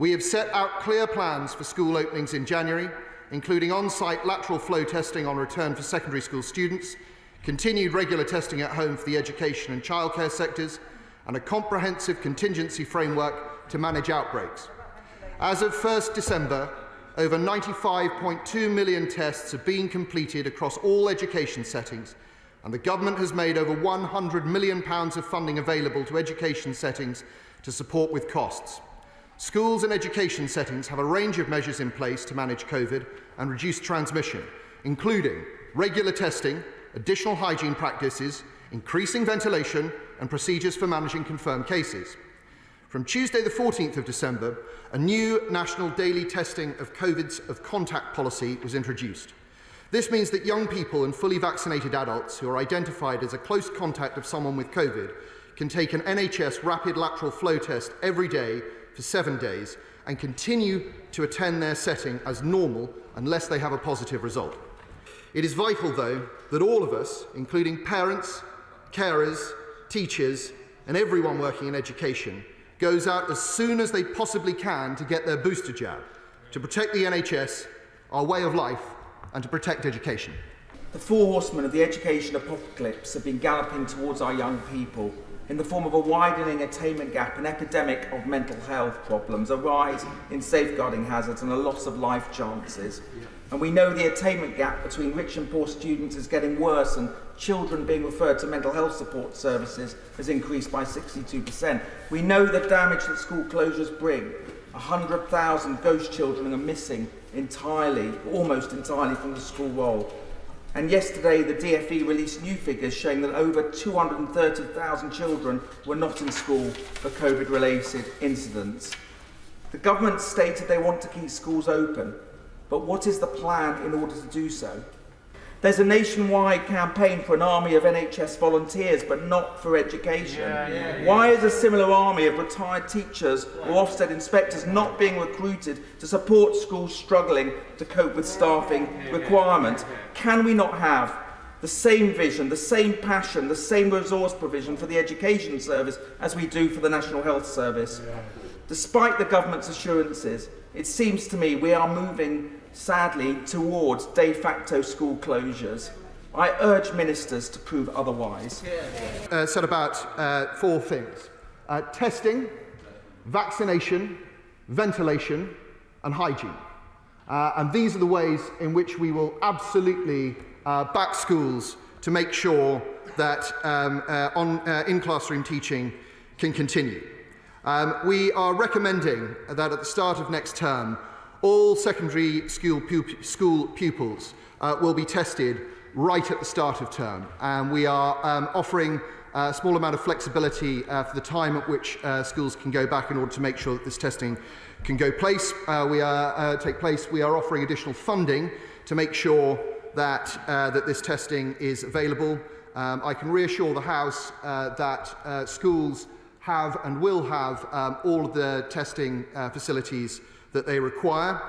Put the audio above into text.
We have set out clear plans for school openings in January, including on-site lateral flow testing on return for secondary school students, continued regular testing at home for the education and childcare sectors, and a comprehensive contingency framework to manage outbreaks. As of 1st December, over 95.2 million tests have been completed across all education settings, and the Government has made over £100 million of funding available to education settings to support with costs. Schools and education settings have a range of measures in place to manage COVID and reduce transmission, including regular testing, additional hygiene practices, increasing ventilation and procedures for managing confirmed cases. From Tuesday the 14th of December, a new national daily testing of COVID's of contact policy was introduced. This means that young people and fully vaccinated adults who are identified as a close contact of someone with COVID can take an NHS rapid lateral flow test every day for 7 days and continue to attend their setting as normal unless they have a positive result. It is vital, though, that all of us, including parents, carers, teachers, and everyone working in education, goes out as soon as they possibly can to get their booster jab, to protect the NHS, our way of life, and to protect education. The four horsemen of the education apocalypse have been galloping towards our young people in the form of a widening attainment gap, an epidemic of mental health problems, a rise in safeguarding hazards and a loss of life chances. And we know the attainment gap between rich and poor students is getting worse, and children being referred to mental health support services has increased by 62%. We know the damage that school closures bring. 100,000 ghost children are missing entirely, almost entirely, from the school roll. And yesterday, the DfE released new figures showing that over 230,000 children were not in school for COVID-related incidents. The government stated they want to keep schools open, but what is the plan in order to do so? There's a nationwide campaign for an army of NHS volunteers, but not for education. Why is a similar army of retired teachers or Ofsted inspectors not being recruited to support schools struggling to cope with staffing requirements? Can we not have the same vision, the same passion, the same resource provision for the education service as we do for the National Health Service? Despite the government's assurances, it seems to me we are moving, sadly, towards de facto school closures. I urge ministers to prove otherwise. Said about four things: testing, vaccination, ventilation, and hygiene. And these are the ways in which we will absolutely back schools to make sure that in-classroom teaching can continue. We are recommending that at the start of next term, all secondary school pupils will be tested right at the start of term, and we are offering a small amount of flexibility for the time at which schools can go back in order to make sure that this testing can take place. We are offering additional funding to make sure that this testing is available. I can reassure the House that schools have and will have all of the testing facilities that they require.